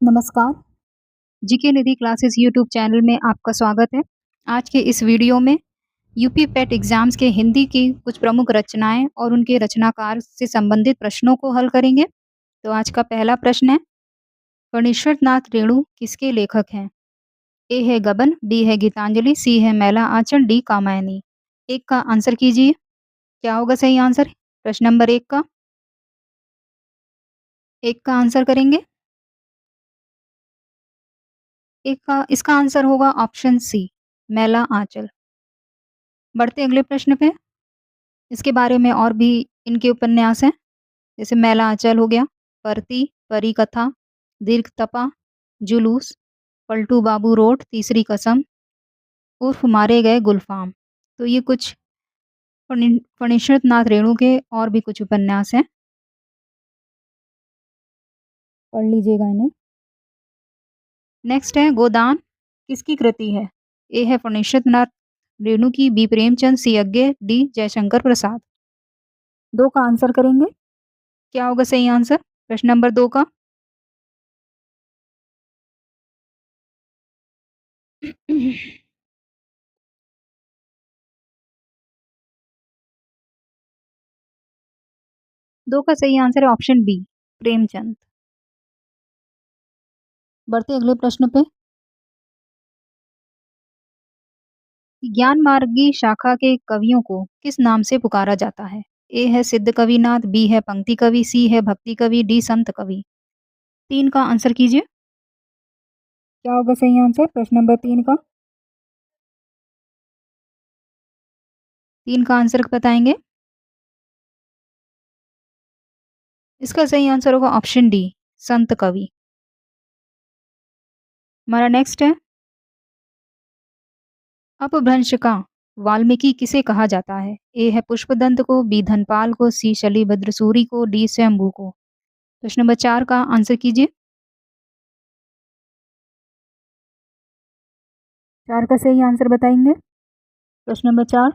नमस्कार, जीके निधि classes YouTube channel में आपका स्वागत है। आज के इस वीडियो में यूपी पेट एग्जाम्स के हिंदी की कुछ प्रमुख रचनाएं और उनके रचनाकार से संबंधित प्रश्नों को हल करेंगे। तो आज का पहला प्रश्न है, फणीश्वर नाथ रेणु किसके लेखक हैं? ए है गबन, बी है गीतांजलि, सी है मैला आंचल, डी कामायनी। एक का आंसर कीजिए। क्या होगा सही आंसर? प्रश्न नंबर एक का आंसर करेंगे। एक का इसका आंसर होगा ऑप्शन सी, मैला आंचल। बढ़ते अगले प्रश्न पे। इसके बारे में और भी इनके उपन्यास हैं, जैसे मैला आंचल हो गया, परती, परी कथा, दीर्घ तपा, जुलूस, पलटू बाबू रोड, तीसरी कसम, उर्फ मारे गए गुलफाम। तो ये कुछ फणीश्वर नाथ रेणु के और भी कुछ उपन्यास हैं, पढ़ लीजिएगा इन्हें। नेक्स्ट है गोदान किसकी कृति है? ए है फणीश्वर नाथ रेणु की, बी प्रेमचंद, सी अज्ञे, डी जयशंकर प्रसाद। दो का आंसर करेंगे। क्या होगा सही आंसर प्रश्न नंबर दो का? दो का सही आंसर है ऑप्शन बी, प्रेमचंद। बढ़ते अगले प्रश्न पे। ज्ञान मार्गी शाखा के कवियों को किस नाम से पुकारा जाता है? ए है सिद्ध कविनाथ, बी है पंक्ति कवि, सी है भक्ति कवि, डी संत कवि। तीन का आंसर कीजिए। क्या होगा सही आंसर प्रश्न नंबर तीन का? तीन का आंसर बताएंगे। इसका सही आंसर होगा ऑप्शन डी, संत कवि। हमारा नेक्स्ट है, अपभ्रंश का वाल्मीकि किसे कहा जाता है? ए है पुष्पदंत को, बी धनपाल को, सी शलीभद्र सूरी को, डी स्वयंभू को। प्रश्न नंबर चार का आंसर कीजिए। चार का सही आंसर बताएंगे। प्रश्न नंबर चार,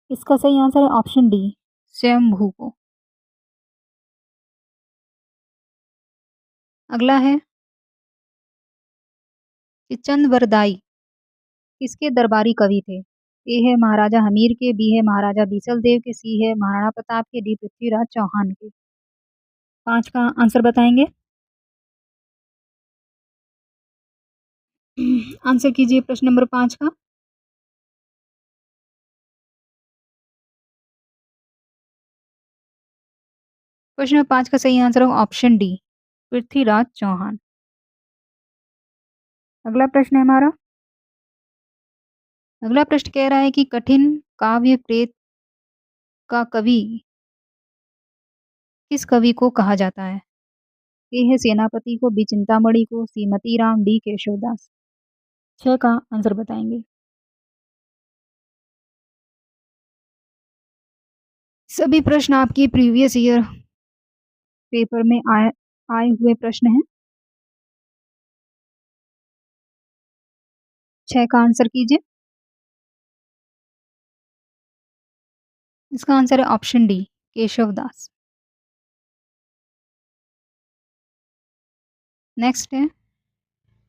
इसका सही आंसर है ऑप्शन डी, स्वयंभू को। अगला है कि चंद वरदाई किसके दरबारी कवि थे? ए है महाराजा हमीर के, बी है महाराजा बीसल देव के, सी है महाराणा प्रताप के, डी पृथ्वीराज चौहान के। पांच का आंसर बताएंगे। आंसर कीजिए प्रश्न नंबर पांच का। प्रश्न नंबर पांच का सही आंसर होगा ऑप्शन डी, पृथ्वीराज चौहान। अगला प्रश्न है हमारा, अगला प्रश्न कह रहा है कि कठिन काव्य प्रेत का कवि किस कवि को कहा जाता है? ए है सेनापति को, बी चिंतामणि को, सी मतीराम, डी केशवदास। छह का आंसर बताएंगे। सभी प्रश्न आपकी प्रीवियस ईयर पेपर में आए आए हुए प्रश्न हैं। छह का आंसर कीजिए। इसका आंसर है ऑप्शन डी, केशवदास। नेक्स्ट है,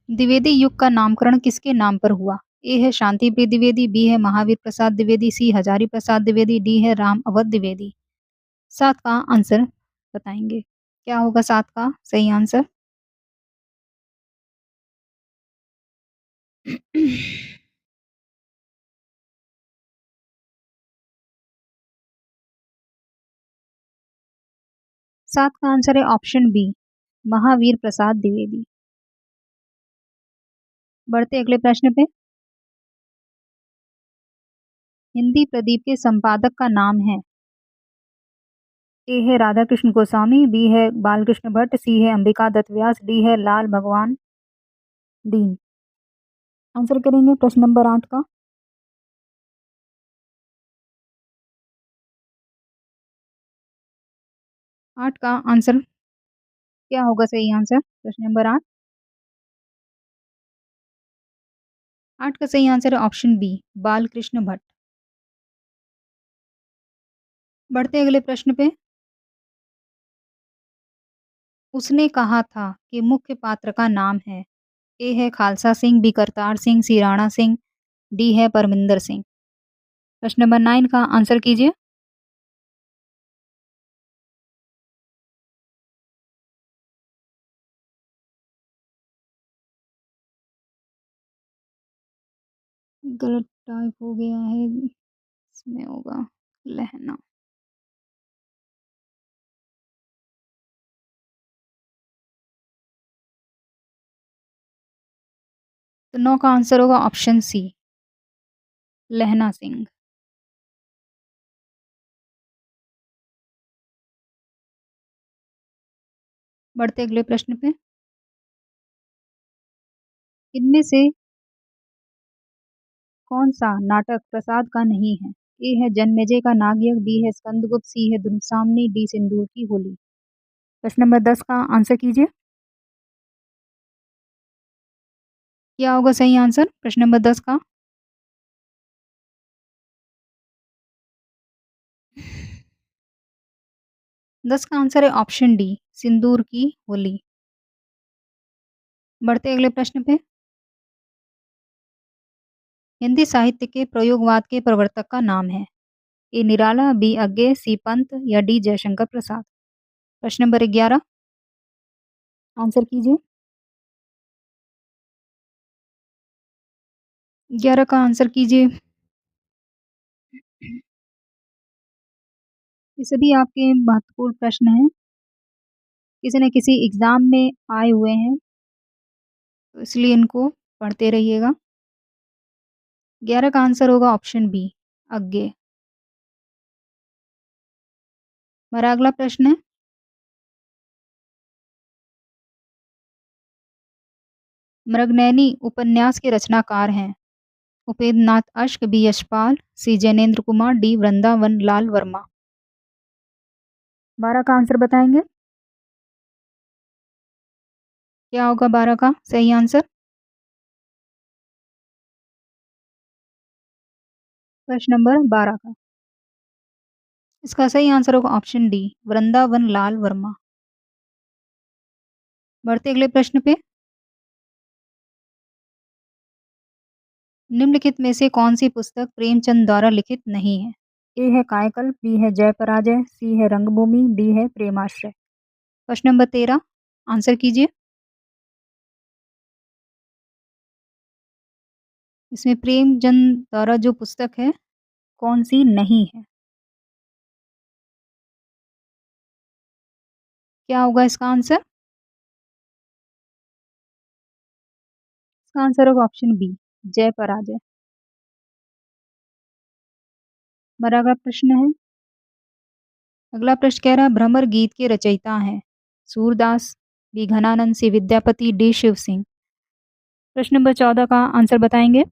द्विवेदी युग का नामकरण किसके नाम पर हुआ? ए है शांति प्रिय द्विवेदी, बी है महावीर प्रसाद द्विवेदी, सी हजारी प्रसाद द्विवेदी, डी है राम अवध द्विवेदी। सात का आंसर बताएंगे। क्या होगा सात का सही आंसर? सात का आंसर है ऑप्शन बी, महावीर प्रसाद द्विवेदी। बढ़ते अगले प्रश्न पे। हिंदी प्रदीप के संपादक का नाम है? ए है राधा कृष्ण गोस्वामी, बी है बालकृष्ण भट्ट, सी है अंबिका दत्त व्यास, डी है लाल भगवान दीन। आंसर करेंगे प्रश्न नंबर आठ का। आठ का आंसर क्या होगा सही आंसर प्रश्न नंबर आठ? आठ का सही आंसर है ऑप्शन बी, बालकृष्ण भट्ट। बढ़ते अगले प्रश्न पे। उसने कहा था कि मुख्य पात्र का नाम है। ए है खालसा सिंह, बी करतार सिंह, सी राणा सिंह, डी है परमिंदर सिंह। प्रश्न नंबर 9 का आंसर कीजिए। गलत टाइप हो गया है, इसमें होगा लहना। तो 9 का आंसर होगा ऑप्शन सी, लहना सिंह। बढ़ते अगले प्रश्न पे। इनमें से कौन-सा नाटक प्रसाद का नहीं है? ए है जन्मेजय का नागयज्ञ, बी है स्कंदगुप्त, सी है ध्रुवसामनी, डी सिंदूर की होली। प्रश्न नंबर 10 का आंसर कीजिए। क्या होगा सही आंसर प्रश्न नंबर 10 का? 10 का आंसर है ऑप्शन डी, सिंदूर की होली। बढ़ते अगले प्रश्न पे। हिंदी साहित्य के प्रयोगवाद के प्रवर्तक का नाम है? ए निराला, बी अज्ञे, सी पंत या डी जयशंकर प्रसाद। प्रश्न नंबर 11 आंसर कीजिए। 11 का आंसर कीजिए। ये सभी आपके महत्वपूर्ण प्रश्न हैं, किसी न किसी एग्ज़ाम में आए हुए हैं, तो इसलिए इनको पढ़ते रहिएगा। 11 का आंसर होगा ऑप्शन बी, अज्ञे। हमारा अगला प्रश्न है, मृगनयनी उपन्यास के रचनाकार हैं? उपेंद्र नाथ अश्क, बी यशपाल, सी जैनेंद्र कुमार, डी वृंदावन लाल वर्मा। 12 का आंसर बताएंगे। क्या होगा 12 का सही आंसर? प्रश्न नंबर 12 का। इसका सही आंसर होगा ऑप्शन डी, वृंदावन लाल वर्मा। बढ़ते अगले प्रश्न पे। निम्नलिखित में से कौन सी पुस्तक प्रेमचंद द्वारा लिखित नहीं है? ए है कायकल्प, बी है जय पराजय, सी है रंगभूमि, डी है प्रेमाश्रय। प्रश्न नंबर 13 आंसर कीजिए। इसमें प्रेमचंद द्वारा जो पुस्तक है, कौन सी नहीं है? क्या होगा इसका आंसर? इसका आंसर होगा ऑप्शन बी, जय पराजय। हमारा अगला प्रश्न है, अगला प्रश्न कह रहा है भ्रमर गीत के रचयिता हैं? सूरदास, बी घनानंद, सी विद्यापति, डी शिव सिंह। प्रश्न नंबर 14 का आंसर बताएंगे।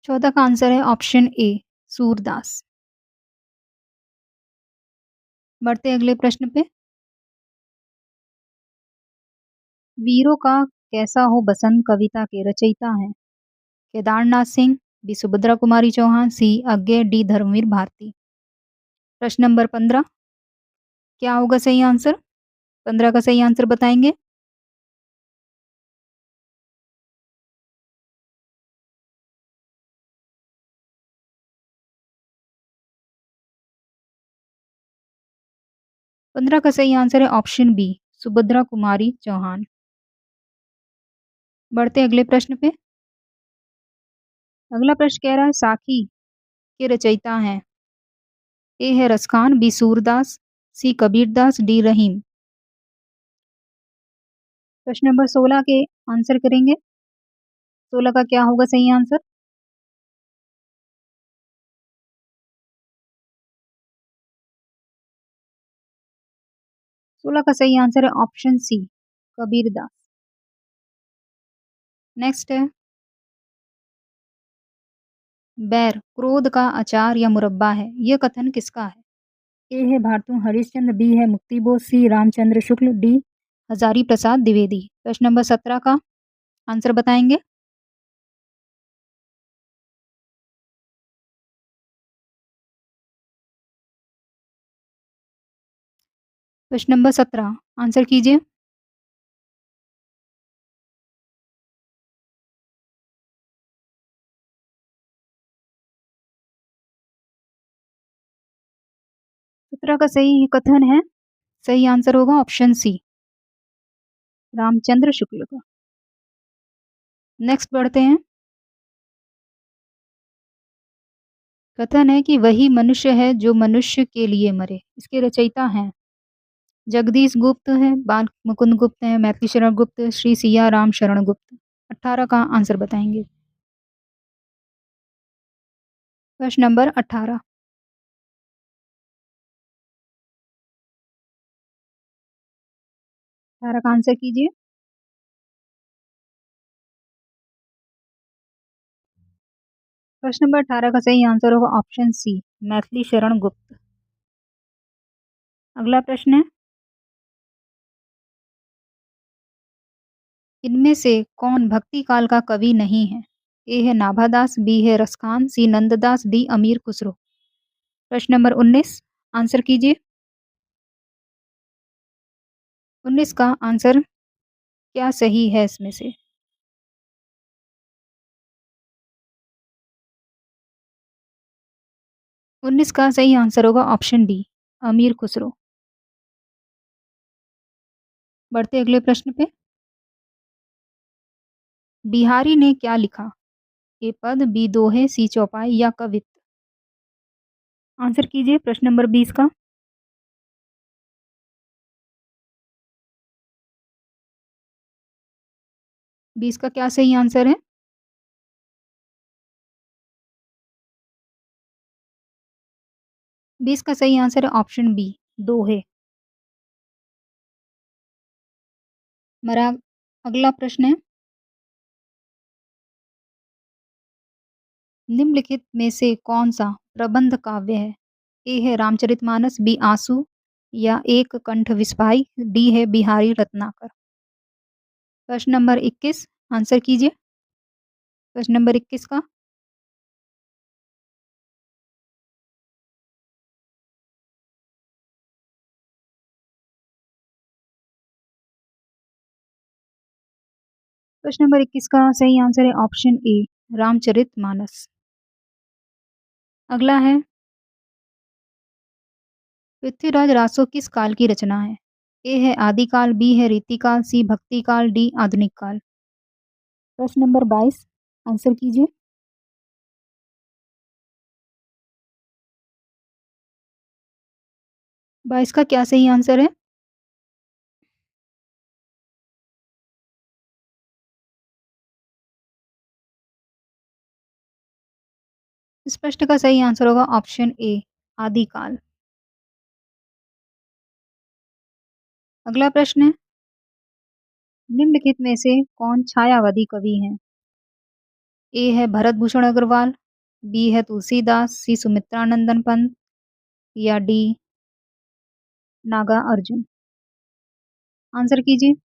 14 का आंसर है ऑप्शन ए, सूरदास। बढ़ते अगले प्रश्न पे। वीरों का कैसा हो बसंत कविता के रचयिता हैं? केदारनाथ सिंह, बी सुभद्रा कुमारी चौहान, सी अज्ञे, डी धर्मवीर भारती। प्रश्न नंबर 15 क्या होगा सही आंसर? 15 का सही आंसर बताएंगे। 15 का सही आंसर है ऑप्शन बी, सुभद्रा कुमारी चौहान। बढ़ते अगले प्रश्न पे। अगला प्रश्न कह रहा है साखी के रचयिता हैं? ए है रसखान, बी सूरदास, सी कबीरदास, डी रहीम। प्रश्न नंबर 16 के आंसर करेंगे। 16 का क्या होगा सही आंसर? 16 का सही आंसर है ऑप्शन सी, कबीरदास। नेक्स्ट है, बैर क्रोध का अचार या मुरब्बा है, यह कथन किसका है? ए है भारतू हरिश्चंद्र, बी है मुक्ति बोस, सी रामचंद्र शुक्ल, डी हजारी प्रसाद द्विवेदी। प्रश्न नंबर 17 का आंसर बताएँगे? प्रश्न नंबर 17 आंसर कीजिए। 17 का सही कथन है, सही आंसर होगा ऑप्शन सी, रामचंद्र शुक्ल का। नेक्स्ट बढ़ते हैं। कथन है कि वही मनुष्य है जो मनुष्य के लिए मरे। इसके रचयिता हैं जगदीश गुप्त है, बाल मुकुंद गुप्त है, मैथिली शरण गुप्त, श्री सिया राम शरण गुप्त। 18 का आंसर बताएंगे। प्रश्न नंबर 18। 18 का आंसर कीजिए। प्रश्न नंबर 18 का सही आंसर होगा ऑप्शन सी, मैथिली शरण गुप्त। अगला प्रश्न है, इनमें से कौन भक्ति काल का कवि नहीं है? ए है नाभादास, बी है रसखान, सी नंददास, डी अमीर खुसरो। प्रश्न नंबर 19 आंसर कीजिए। 19 का आंसर क्या सही है इसमें से? 19 का सही आंसर होगा ऑप्शन डी, अमीर खुसरो। बढ़ते अगले प्रश्न पे। बिहारी ने क्या लिखा? ए पद, बी दोहे, सी चौपाई या कवित्त। आंसर कीजिए प्रश्न नंबर 20 का। 20 का क्या सही आंसर है? 20 का सही आंसर है ऑप्शन बी, दोहे। हमारा अगला प्रश्न है, निम्नलिखित में से कौन-सा प्रबंध काव्य है? ए है रामचरितमानस, बी आंसू या एक कंठ विस्फाई, डी है बिहारी रत्नाकर। प्रश्न नंबर 21 आंसर कीजिए। प्रश्न नंबर 21 का। प्रश्न नंबर 21 का सही आंसर है ऑप्शन ए, रामचरितमानस। अगला है, पृथ्वीराज रासो किस काल की रचना है? ए है आदिकाल, बी है रीतिकाल, सी भक्तिकाल, डी आधुनिक काल। प्रश्न नंबर 22 आंसर कीजिए। 22 का क्या सही आंसर है? इस प्रश्न का सही आंसर होगा ऑप्शन ए, आदिकाल। अगला प्रश्न है, निम्नलिखित में से कौन छायावादी कवि हैं? ए है भरत भूषण अग्रवाल, बी है तुलसीदास, सी सुमित्रानंदन पंत या डी नागा अर्जुन। आंसर कीजिए।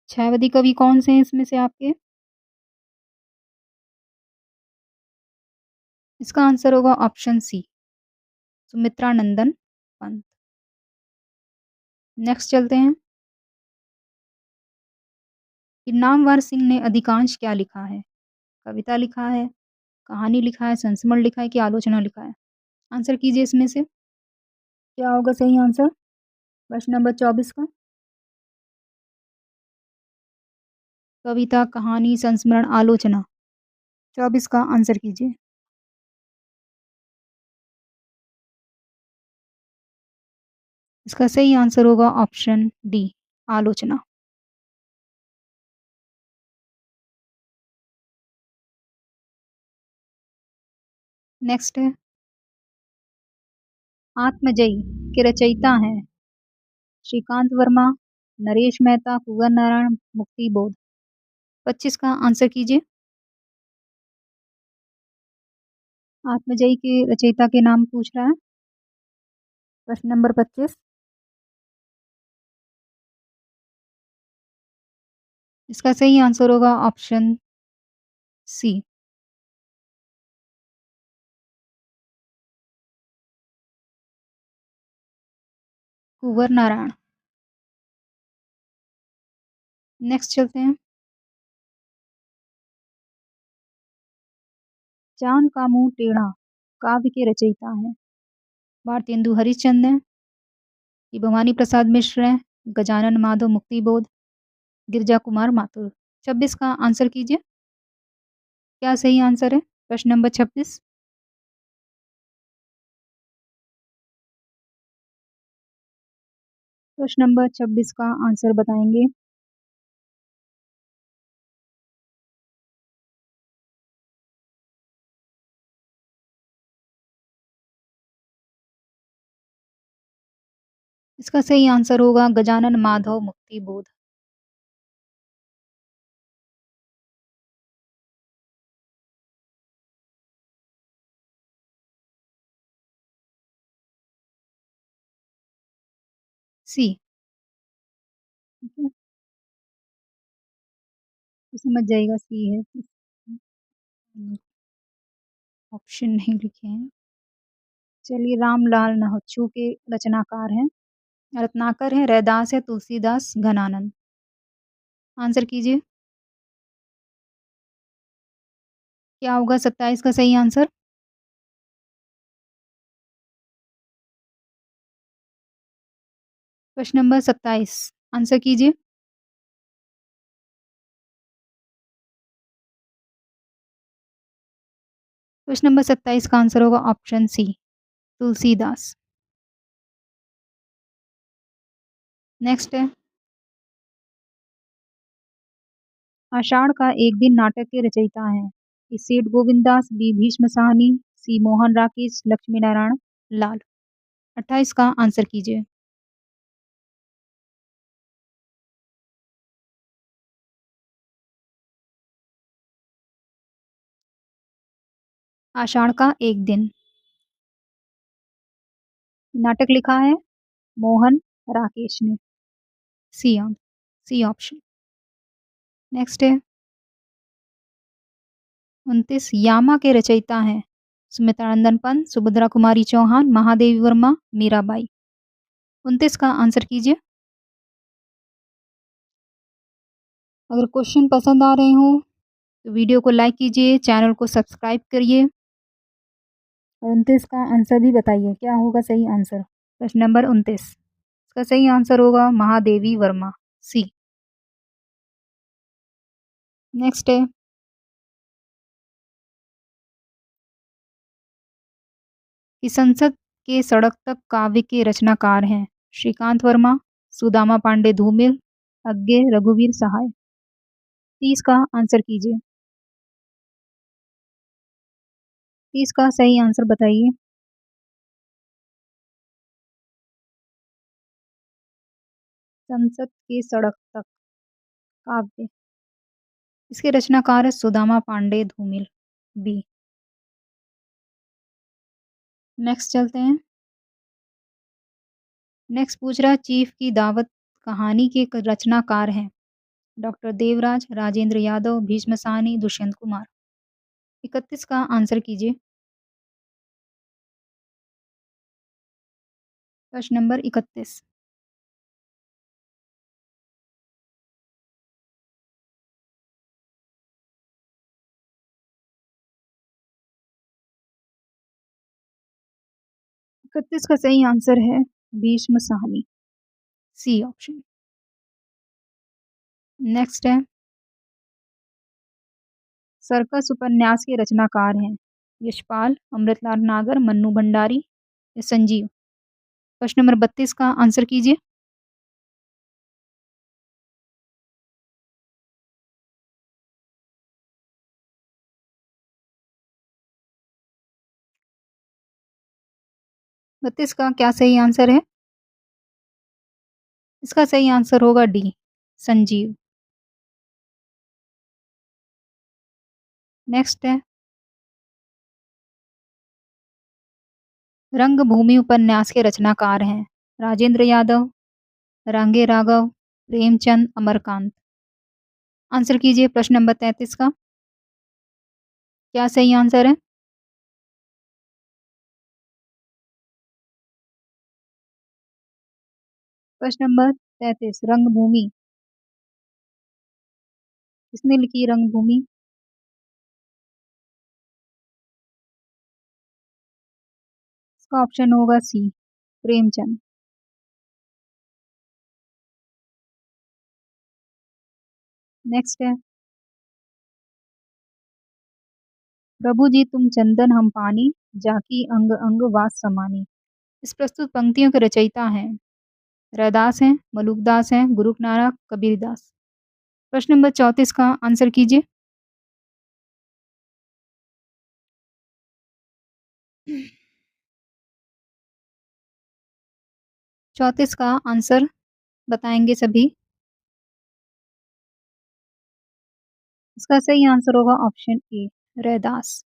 छायावादी कवि कौन से हैं इसमें से आपके? इसका आंसर होगा option C, Sumitranandan Pant. Next चलते हैं, कि नामवर सिंह ने अधिकांश क्या लिखा है? कविता लिखा है, कहानी लिखा है, संस्मरण लिखा है कि आलोचना लिखा है? आंसर कीजिए इसमें से। क्या होगा सही आंसर? प्रश्न नंबर 24 का। कविता, कहानी, संस्मरण, आलोचना। 24 का आंसर कीजिए। इसका सही आंसर होगा ऑप्शन डी, आलोचना। नेक्स्ट है, आत्मजयी के रचयिता हैं श्रीकांत वर्मा, नरेश मेहता, कुंवर नारायण, मुक्ति बोध। 25 का आंसर कीजिए। आत्मजयी के रचयिता के नाम पूछ रहा है। प्रश्न नंबर 25। इसका सही आंसर होगा ऑप्शन सी, कुंवर नारायण। नेक्स्ट चलते हैं। चांद का मुंह टेढ़ा काव्य के रचयिता हैं। भारतेंदु हरिश्चंद्र हैं, कि भवानी प्रसाद मिश्र हैं, गजानन माधव मुक्तिबोध, गिरजा कुमार माथुर। 26 का आंसर कीजिए। क्या सही आंसर है? प्रश्न नंबर 26। प्रश्न नंबर 26 का आंसर बताएंगे। इसका सही आंसर होगा गजानन माधव मुक्तिबोध। सी। ठीक है, तो समझ जाइएगा सी है। ऑप्शन नहीं लिखे हैं। चलिए, रामलाल नहच्चू के रचनाकार हैं, रत्नाकर हैं, रैदास है, तुलसीदास, घनानंद। आंसर कीजिए। क्या होगा 27 का सही आंसर? प्रश्न नंबर 27, आंसर कीजिए। प्रश्न नंबर 27 का आंसर होगा ऑप्शन सी, तुलसीदास। नेक्स्ट है। आषाढ़ का एक दिन नाटक के रचयिता हैं। ए सेठ गोविंदास, बी भीष्म साहनी, सी मोहन राकेश, लक्ष्मी नारायण लाल। 28 का आंसर कीजिए। आषाढ़ का एक दिन नाटक लिखा है मोहन राकेश ने। सी सी ऑप्शन। नेक्स्ट है। 29 यामा के रचयिता हैं। सुमित्रानंदन पंत, सुभद्रा कुमारी चौहान, महादेवी वर्मा, मीराबाई। 29 का आंसर कीजिए। अगर क्वेश्चन पसंद आ रहे हो तो वीडियो को लाइक कीजिए, चैनल को सब्सक्राइब करिए। 29 का आंसर भी बताइए, क्या होगा सही आंसर? प्रश्न नंबर 29, इसका सही आंसर होगा महादेवी वर्मा। सी। नेक्स्ट है। कि संसद के सड़क तक काव्य के रचनाकार हैं। श्रीकांत वर्मा, सुदामा पांडे धूमिल, अज्ञे रघुवीर सहाय। 30 का आंसर कीजिए। 30 का सही आंसर बताइए। संसद के सड़क तक काव्य, इसके रचनाकार है सुदामा पांडे धूमिल। बी। नेक्स्ट चलते हैं। नेक्स्ट पूछ रहा है, चीफ की दावत कहानी के रचनाकार हैं। डॉक्टर देवराज, राजेंद्र यादव, भीष्म साहनी, दुष्यंत कुमार। 31 का आंसर कीजिए। प्रश्न नंबर 31। 31 का सही आंसर है Bhisham Sahni. C option. Next है। सर्कस उपन्यास के रचनाकार हैं। यशपाल, अमृतलाल नागर, मन्नू भंडारी, या संजीव। प्रश्न नंबर 32 का आंसर कीजिए। 32 का क्या सही आंसर है? इसका सही आंसर होगा डी, संजीव। नेक्स्ट है। रंगभूमि उपन्यास के रचनाकार हैं राजेंद्र यादव, रांगे राघव, प्रेमचंद, अमरकांत। आंसर कीजिए प्रश्न नंबर 33 का। क्या सही आंसर है? प्रश्न नंबर 33 रंगभूमि। किसने लिखी रंगभूमि? इसका ऑप्शन होगा सी, प्रेमचंद। नेक्स्ट है, प्रभु जी तुम चंदन हम पानी, जाकी अंग अंग वास समानी। इस प्रस्तुत पंक्तियों के रचयिता हैं रैदास हैं, मलुकदास हैं, गुरुनानक, कबीरदास। प्रश्न नंबर 34 का आंसर कीजिए। 34 का आंसर बताएंगे सभी। इसका सही आंसर होगा ऑप्शन ए, रैदास।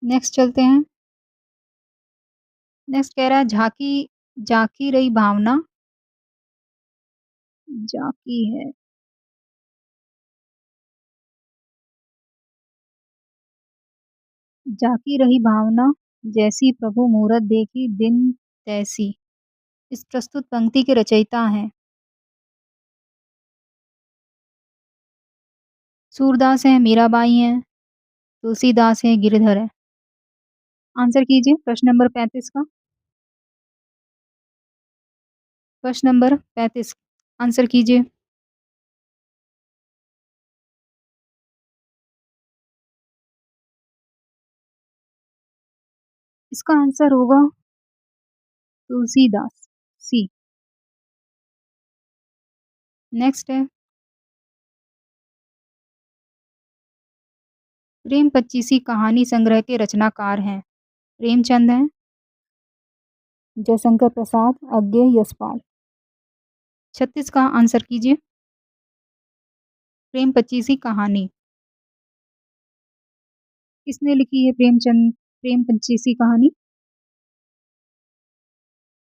नेक्स्ट चलते हैं। नेक्स्ट कह रहा है झांकी झांकी रही भावना, झांकी है, झांकी रही भावना, जैसी प्रभु मूरत देखी दिन तैसी। इस प्रस्तुत पंक्ति के रचयिता हैं सूरदास हैं, मीराबाई हैं, तुलसीदास हैं, गिरधर हैं। आंसर कीजिए प्रश्न नंबर 35 का। प्रश्न नंबर 35 आंसर कीजिए। इसका आंसर होगा तुलसीदास, सी। नेक्स्ट है, प्रेम पच्चीसी कहानी संग्रह के रचनाकार हैं प्रेमचंद हैं, जयशंकर प्रसाद, अज्ञे, यशपाल। 36 का आंसर कीजिए। प्रेम पच्चीसी कहानी किसने लिखी है? प्रेम पच्चीसी कहानी।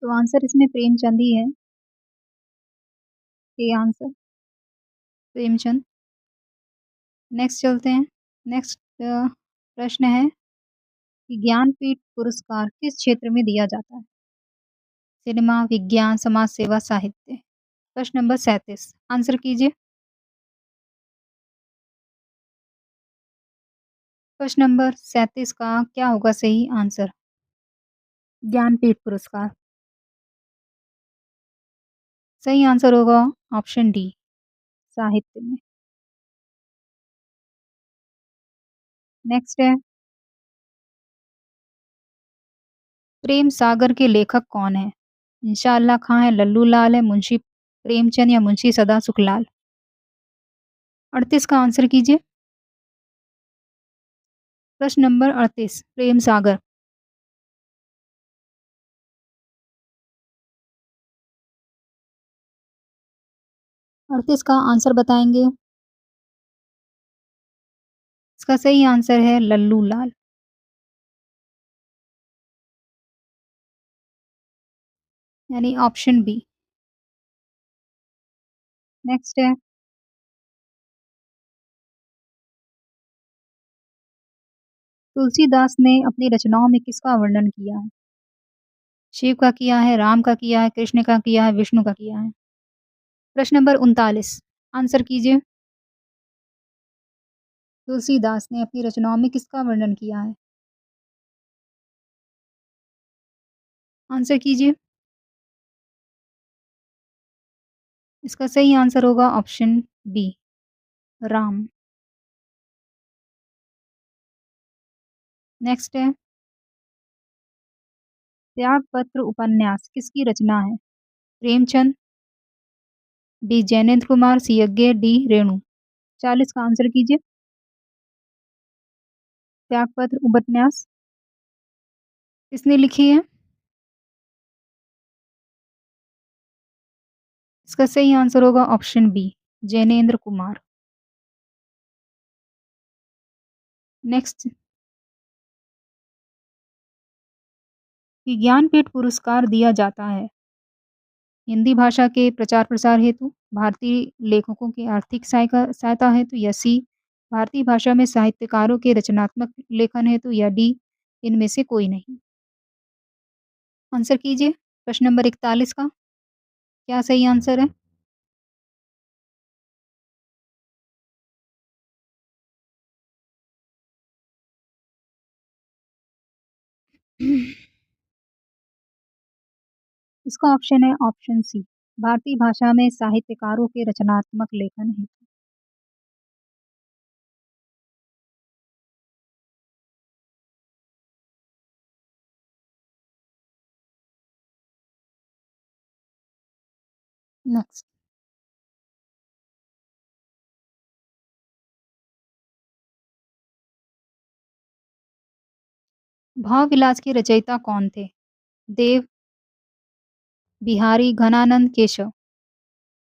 तो आंसर इसमें प्रेमचंद ही है। ये आंसर प्रेमचंद। नेक्स्ट चलते हैं। नेक्स्ट प्रश्न है कि ज्ञानपीठ पुरस्कार किस क्षेत्र में दिया जाता है? सिनेमा, विज्ञान, समाज सेवा, साहित्य। प्रश्न नंबर 37 आंसर कीजिए। प्रश्न नंबर 37 का क्या होगा सही आंसर? ज्ञानपीठ पुरस्कार। सही आंसर होगा ऑप्शन डी, साहित्य में। नेक्स्ट है, प्रेम सागर के लेखक कौन है? इंशाअल्लाह खां है, लल्लू लाल है, मुंशी प्रेमचंद या मुंशी सदा सुखलाल। 38 का आंसर कीजिए। प्रश्न नंबर 38 प्रेम सागर। 38 का आंसर बताएंगे। इसका सही आंसर है लल्लू लाल, यानी ऑप्शन बी। नेक्स्ट है, तुलसीदास ने अपनी रचनाओं में किसका वर्णन किया है? शिव का किया है, राम का किया है, कृष्ण का किया है, विष्णु का किया है। प्रश्न नंबर 39 आंसर कीजिए। तुलसीदास ने अपनी रचनाओं में किसका वर्णन किया है? आंसर कीजिए। इसका सही आंसर होगा ऑप्शन बी, राम। नेक्स्ट है, त्यागपत्र उपन्यास किसकी रचना है? प्रेमचंद, बी जैनेन्द्र कुमार, सी यज्ञ, डी रेणु। 40 का आंसर कीजिए। त्यागपत्र उपन्यास किसने लिखी है? इसका सही आंसर होगा option B, Jainendra Kumar. Next कि ज्ञानपीठ पुरस्कार दिया जाता है? हिंदी भाषा के प्रचार-प्रसार हेतु, भारतीय लेखकों की आर्थिक सहायता हेतु या सी, भारतीय भाषा में साहित्यकारों के रचनात्मक लेखन हेतु या डी, इनमें से कोई नहीं। आंसर कीजिए। प्रश्न नंबर 41 का क्या सही आंसर है? इसका ऑप्शन है ऑप्शन सी, भारतीय भाषा में साहित्यकारों के रचनात्मक लेखन हेतु। नेक्स्ट। भाव विलास के रचयिता कौन थे? देव, बिहारी, घनानंद, केशव।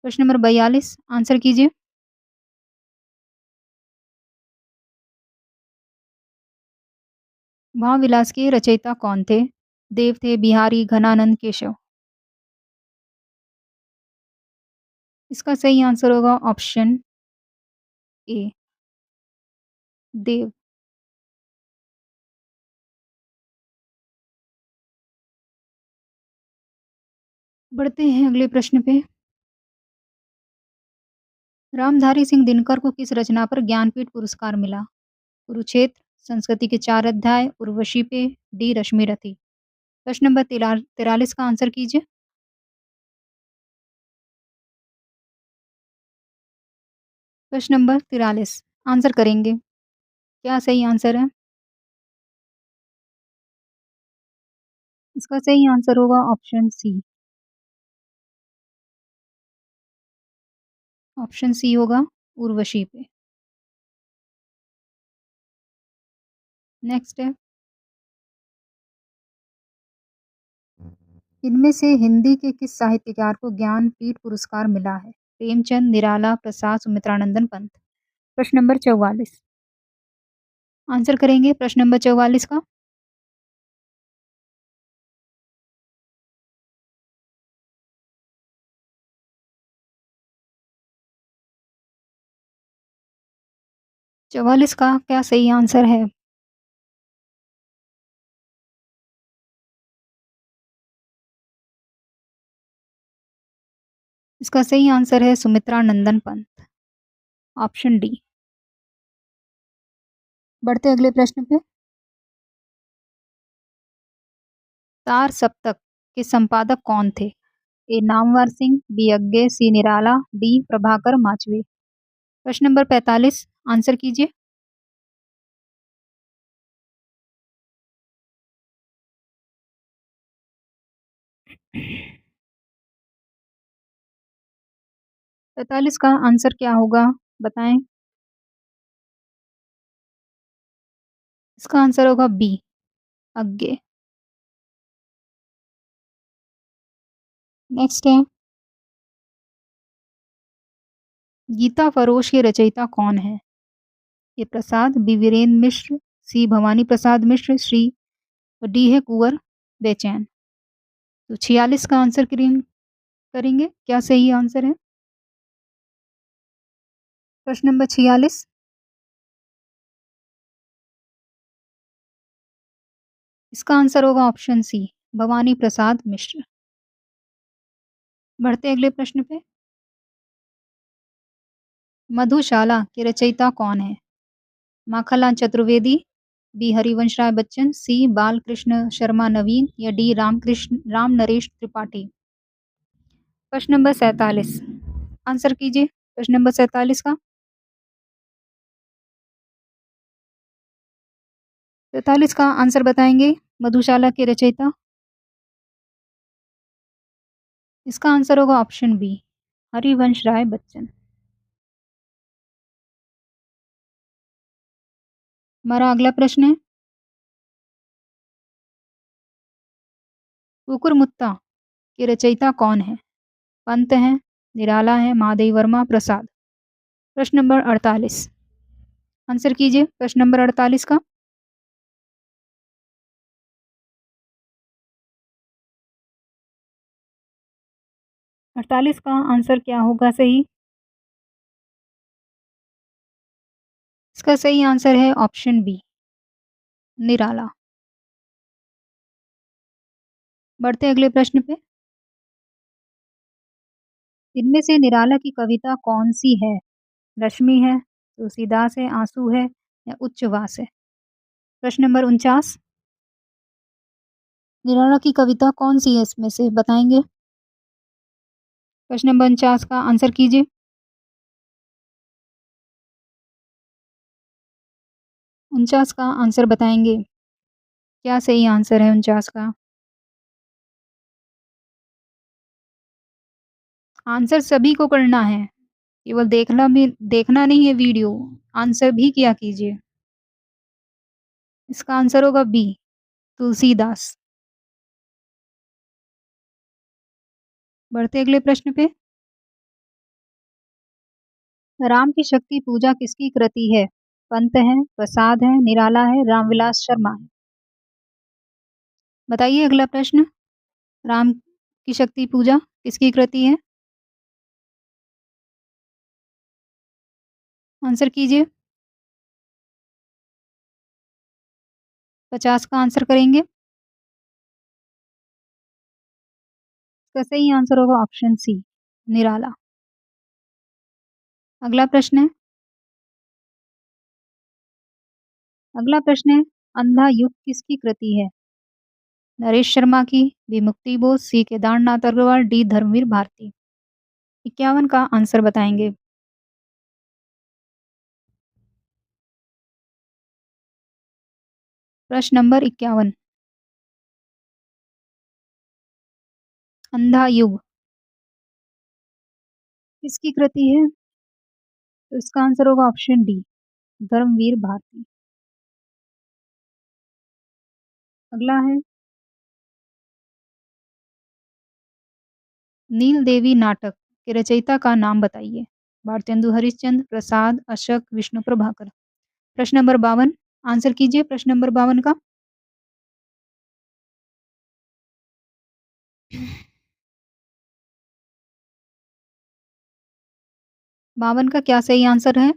प्रश्न नंबर 42 आंसर कीजिए। भाव विलास के रचयिता कौन थे? देव थे, बिहारी, घनानंद, केशव। इसका सही आंसर होगा ऑप्शन ए, देव। बढ़ते हैं अगले प्रश्न पे। रामधारी सिंह दिनकर को किस रचना पर ज्ञानपीठ पुरस्कार मिला? कुरुक्षेत्र, संस्कृति के 4 अध्याय, उर्वशी पे, डी रश्मिरथी। प्रश्न नंबर 43 का आंसर कीजिए। प्रश्न नंबर 43 आंसर करेंगे। क्या सही आंसर है? इसका सही आंसर होगा ऑप्शन सी। ऑप्शन सी होगा उर्वशी पे। नेक्स्ट है, इनमें से हिंदी के किस साहित्यकार को ज्ञानपीठ पुरस्कार मिला है? प्रेमचंद, निराला, प्रसाद, सुमित्रानंदन, पंत। प्रश्न नंबर 44 आंसर करेंगे प्रश्न नंबर 44 का। 44 का क्या सही आंसर है? इसका सही आंसर है सुमित्रानंदन पंत। Option D. बढ़ते अगले प्रश्न पे। तार सप्तक के संपादक कौन थे? ए नामवर सिंह, बी अज्ञे, सी निराला, डी प्रभाकर माचवे। प्रश्न नंबर 45 आंसर कीजिए। 45 का आंसर क्या होगा बताएं? इसका आंसर होगा बी, अज्ञे। नेक्स्ट है, गीता फरोश के रचयिता कौन है? ए प्रसाद, बी वीरेंद्र मिश्र, सी भवानी प्रसाद मिश्र, श्री डी है कुंवर बेचैन। तो 46 का आंसर करेंगे। क्या सही आंसर है? प्रश्न नंबर 46 इसका आंसर होगा ऑप्शन सी, भवानी प्रसाद मिश्र। बढ़ते अगले प्रश्न पे। मधुशाला के रचयिता कौन है? माखनलाल चतुर्वेदी, बी हरिवंश राय बच्चन, सी बालकृष्ण शर्मा नवीन या डी राम नरेश त्रिपाठी। प्रश्न नंबर 47 आंसर कीजिए। प्रश्न नंबर 47 का। 47 का आंसर बताएंगे मधुशाला के रचयिता। इसका आंसर होगा ऑप्शन बी, हरिवंश राय बच्चन। हमारा अगला प्रश्न है, कुकुर मुत्ता के रचयिता कौन है? पंत हैं, निराला है, महादेव वर्मा, प्रसाद। प्रश्न नंबर 48 आंसर कीजिए। प्रश्न नंबर 48 का। 48 का आंसर क्या होगा सही? इसका सही आंसर है ऑप्शन बी, निराला। बढ़ते हैं अगले प्रश्न पे। इनमें से निराला की कविता कौन-सी है? रश्मि है, तुलसीदास है, आंसू है या उच्चवास है? प्रश्न नंबर 49। निराला की कविता कौन-सी है इसमें से बताएँगे? प्रश्न नंबर 49 का आंसर कीजिए। 49 का आंसर बताएँगे। क्या सही आंसर है 49 का? आंसर सभी को करना है, केवल देखना नहीं है वीडियो, आंसर भी किया कीजिए। इसका आंसर होगा बी, तुलसीदास। बढ़ते अगले प्रश्न पे। राम की शक्ति पूजा किसकी कृति है? पंत है, प्रसाद है, निराला है, रामविलास शर्मा है? बताइए अगला प्रश्न। राम की शक्ति पूजा किसकी कृति है? आंसर कीजिए। 50 का आंसर करेंगे। इसका सही आंसर होगा ऑप्शन सी, निराला। अगला प्रश्न है। अगला प्रश्न है, अंधा युग किसकी कृति है? नरेश शर्मा की, बी मुक्ति बोस, सी केदारनाथ अग्रवाल, डी धर्मवीर भारती? 51 का आंसर बताएंगे। प्रश्न नंबर 51। अंधा युग किसकी कृति है? तो इसका आंसर होगा ऑप्शन डी, धर्मवीर भारती। अगला है, नील देवी नाटक के रचयिता का नाम बताइए। भारतेंदु हरिश्चंद्र, प्रसाद, अशक, विष्णु प्रभाकर? प्रश्न नंबर 52। आंसर कीजिए प्रश्न नंबर 52 का। 52 का क्या सही आंसर है?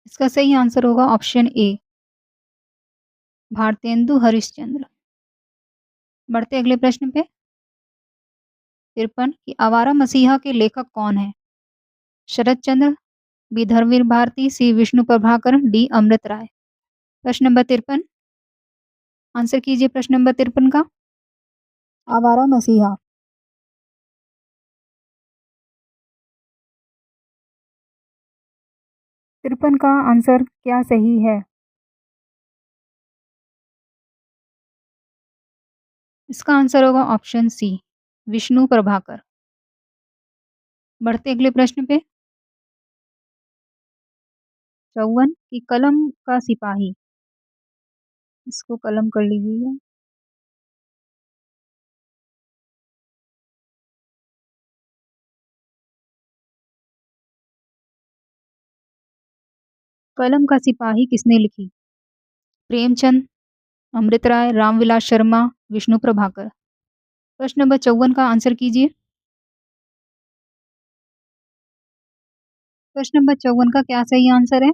इसका सही आंसर होगा ऑप्शन ए, भारतेंदु हरिश्चंद्र। बढ़ते अगले प्रश्न पे। 53 कि आवारा मसीहा के लेखक कौन है? शरद चंद्र, बी धर्मवीर भारती, सी विष्णु प्रभाकर, डी अमृत राय? प्रश्न नंबर 53। आंसर कीजिए प्रश्न नंबर 53 का। आवारा मसीहा 53 का आंसर क्या सही है? इसका आंसर होगा ऑप्शन सी, विष्णु प्रभाकर। बढ़ते अगले प्रश्न पे। 54 कि कलम का सिपाही, इसको कलम कर लीजिएगा। कलम का सिपाही किसने लिखी? प्रेमचंद, अमृत राय, रामविलास शर्मा, विष्णु प्रभाकर? प्रश्न नंबर 54 का आंसर कीजिए। प्रश्न नंबर 54 का क्या सही आंसर है?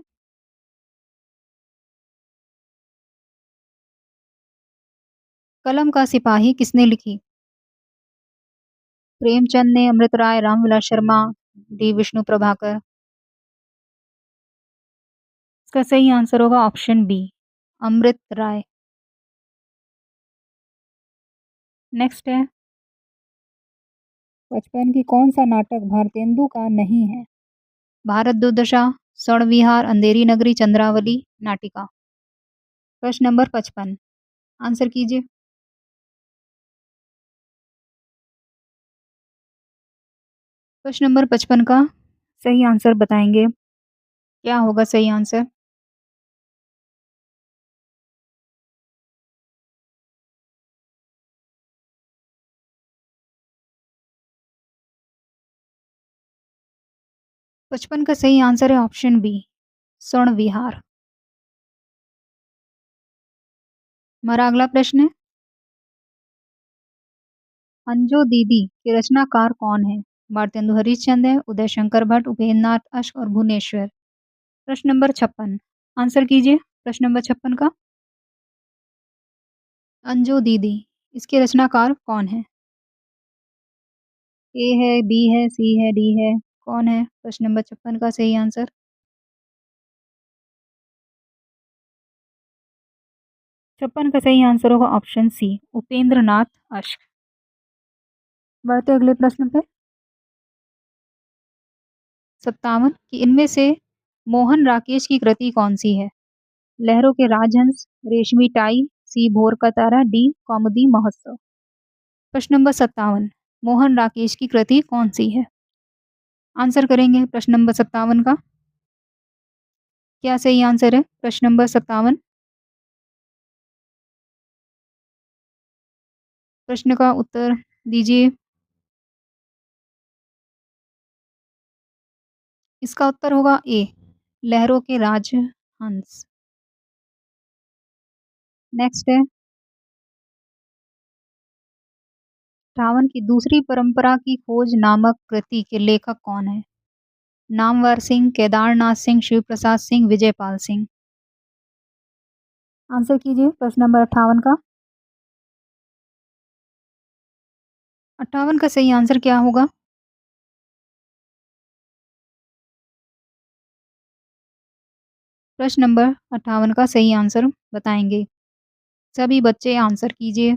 कलम का सिपाही किसने लिखी? प्रेमचंद ने, अमृत राय, रामविलास शर्मा, डी विष्णु प्रभाकर? इसका सही आंसर होगा ऑप्शन बी, अमृत राय। नेक्स्ट है, 55 की कौन सा नाटक भारतेंदु का नहीं है? भारत दुर्दशा, स्वर्ण विहार, अंधेरी नगरी, चंद्रावली, नाटिका? प्रश्न नंबर 55। आंसर कीजिए। प्रश्न नंबर 55 का सही आंसर बताएंगे। क्या होगा सही आंसर? 55 का सही आंसर है ऑप्शन बी, स्वर्ण विहार। हमारा अगला प्रश्न है, अंजो दीदी के रचनाकार कौन है? भारतेंदु हरिश्चंद्र है, उदय शंकर भट्ट, उपेंद्र नाथ अश्क और भुवनेश्वर। प्रश्न नंबर 56 आंसर कीजिए प्रश्न नंबर 56 का। अंजो दीदी इसके रचनाकार कौन है? ए है, बी है, सी है, डी है, कौन है प्रश्न नंबर 56 का सही आंसर? 56 का सही आंसर होगा ऑप्शन सी, उपेंद्र नाथ अश्क। बढ़ते अगले प्रश्न पे। 57 कि इनमें से मोहन राकेश की कृति कौन सी है? लहरों के राजहंस, रेशमी टाई, सी भोर का तारा, डी कौमुदी महोत्सव। प्रश्न नंबर 57 मोहन राकेश की कृति कौन सी है? आंसर करेंगे प्रश्न नंबर 57 का। क्या सही आंसर है प्रश्न नंबर 57? प्रश्न का उत्तर दीजिए। इसका उत्तर होगा ए, लहरों के राजहंस। नेक्स्ट है, 58 की दूसरी परंपरा की खोज नामक कृति के लेखक कौन है? नामवर सिंह, केदारनाथ सिंह, शिव प्रसाद सिंह, विजयपाल सिंह। आंसर कीजिए प्रश्न नंबर 58 का। 58 का सही आंसर क्या होगा? प्रश्न नंबर 58 का सही आंसर बताएंगे। सभी बच्चे आंसर कीजिए।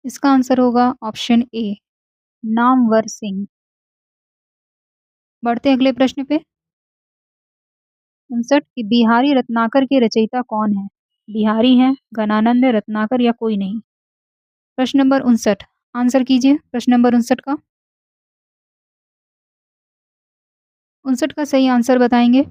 इसका आंसर होगा ऑप्शन ए, नामवर सिंह। बढ़ते अगले प्रश्न पे। 59 की बिहारी रत्नाकर के रचयिता कौन है? बिहारी हैं, घनानंद है, रत्नाकर या कोई नहीं। प्रश्न नंबर 59 आंसर कीजिए प्रश्न नंबर 59 का। 59 का सही आंसर बताएंगे।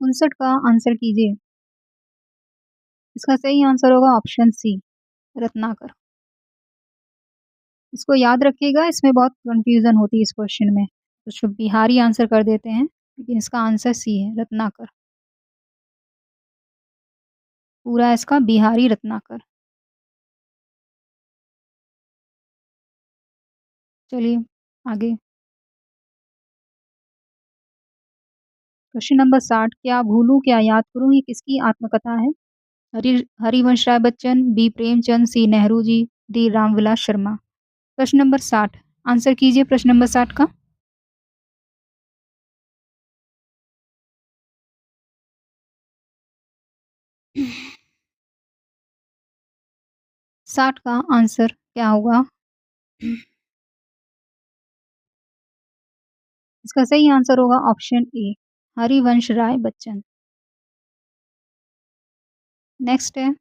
उनसठ का आंसर कीजिए। इसका सही आंसर होगा ऑप्शन सी, रत्नाकर। इसको याद रखिएगा, इसमें बहुत कंफ्यूजन होती है इस क्वेश्चन में। कुछ बिहारी आंसर कर देते हैं, लेकिन इसका आंसर सी है, रत्नाकर। पूरा इसका बिहारी रत्नाकर। चलिए आगे। क्वेश्चन नंबर 60 क्या भूलूं क्या याद करूं ये किसकी आत्मकथा है? हरि हरिवंश राय बच्चन, बी प्रेमचंद, सी नेहरू जी, डी रामविलास शर्मा। प्रश्न नंबर 60 आंसर कीजिए प्रश्न नंबर 60 का। 60 का आंसर क्या होगा? इसका सही आंसर होगा option A, Harivansh Rai Bachchan. Next है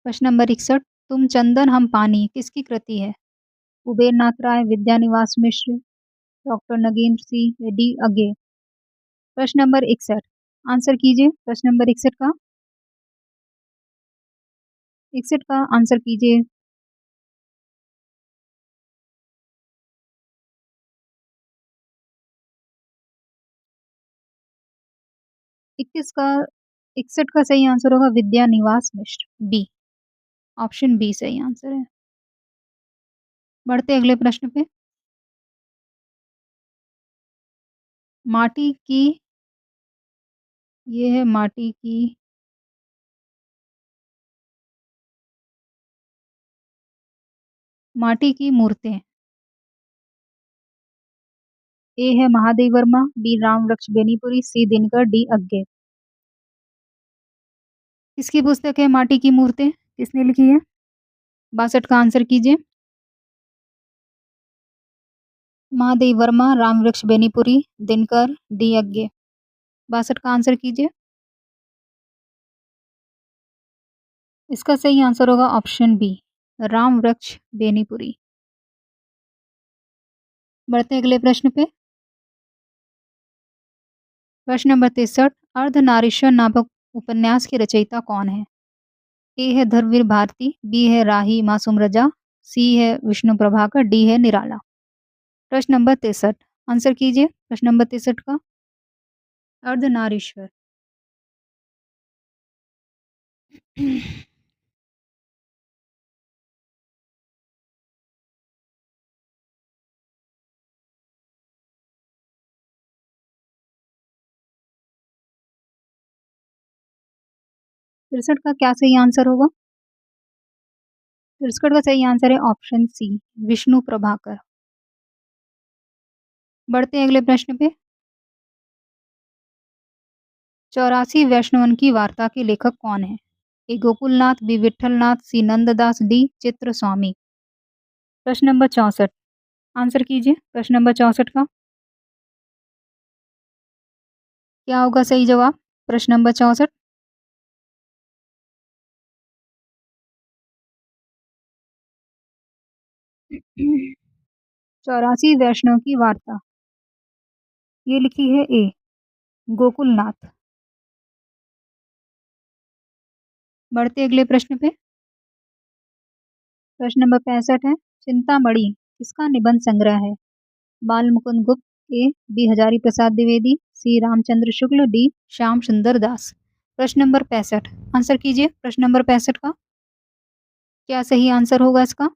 प्रश्न नंबर 61 तुम चंदन हम पानी किसकी कृति है? कुबेर नाथ राय, विद्यानिवास मिश्र, डॉक्टर नगेंद्र सिंह, डी अगे। प्रश्न नंबर 61 आंसर कीजिए प्रश्न नंबर 61 का। 61 का आंसर कीजिए। 21 का 61 का सही आंसर होगा विद्यानिवास मिश्र, बी। ऑप्शन बी सही आंसर है। बढ़ते अगले प्रश्न पे। माटी की, ये है माटी की, माटी की मूर्तें। ए है महादेव वर्मा, बी रामवृक्ष बेनीपुरी, सी दिनकर, डी अग्गे। किसकी पुस्तक है माटी की मूर्तें? किसने लिखी है? 62 का आंसर कीजिए। महादेव वर्मा, रामवृक्ष बेनीपुरी, दिनकर, डी अग्गे। 62 का आंसर कीजिए। इसका सही आंसर होगा ऑप्शन बी, रामवृक्ष बेनीपुरी। बढ़ते अगले प्रश्न पे। प्रश्न नंबर 63, अर्धनारीश्वर नामक उपन्यास के रचयिता कौन है? ए है धर्मवीर भारती, बी है राही मासूम रजा, सी है विष्णु प्रभाकर, डी है निराला। प्रश्न नंबर 63, आंसर कीजिए प्रश्न नंबर 63 का। अर्धनारीश्वर। तिरसठ का क्या सही आंसर होगा? तिरसठ का सही आंसर है ऑप्शन सी, विष्णु प्रभाकर। बढ़ते हैं अगले प्रश्न पे। 84 वैष्णवन की वार्ता के लेखक कौन है? ए गोकुलनाथ, बी विठलनाथ, सी नंददास, डी चित्र स्वामी। प्रश्न नंबर 64, आंसर कीजिए प्रश्न नंबर 64 का। क्या होगा सही जवाब? प्रश्न नंबर 64। 84 वैष्णव की वार्ता, ये लिखी है ए गोकुलनाथ। बढ़ते अगले प्रश्न पे। प्रश्न नंबर 65 है, चिंतामणि किसका निबंध संग्रह है? Bal Mukund Gupt, A B Hazari Prasad Dwivedi, C Ramchandra Shukla, D Shyam Sundar Das. प्रश्न नंबर 65, आंसर कीजिए प्रश्न नंबर 65 का। क्या सही आंसर होगा इसका?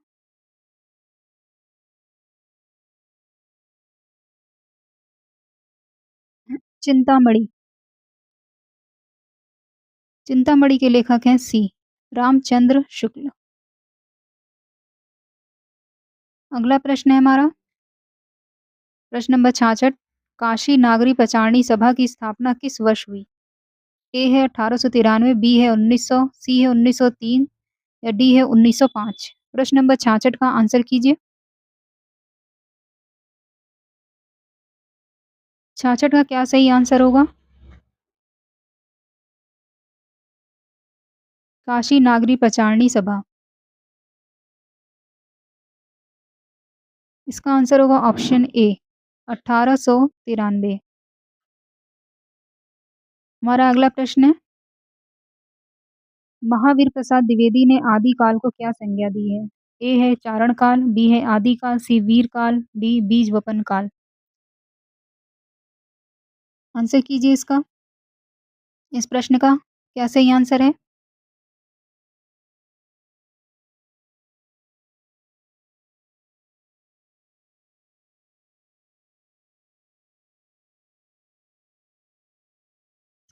चिंतामणि। चिंतामणि के लेखक हैं सी रामचंद्र शुक्ल। अगला प्रश्न है हमारा प्रश्न नंबर 66, काशी नागरी प्रचारणी सभा की स्थापना किस वर्ष हुई? ए है 1893, बी है 1900, सी है 1903 या डी है 1905। प्रश्न नंबर 66 का आंसर कीजिए। 66 का क्या सही आंसर होगा? काशी नागरी प्रचारणी सभा, इसका आंसर होगा ऑप्शन ए 1893। हमारा अगला प्रश्न है, महावीर प्रसाद द्विवेदी ने आदि काल को क्या संज्ञा दी है? ए है चारण काल, बी है आदि काल, सी वीर काल, डी बीज वपन काल। आंसर कीजिए इसका। इस प्रश्न का क्या सही आंसर है?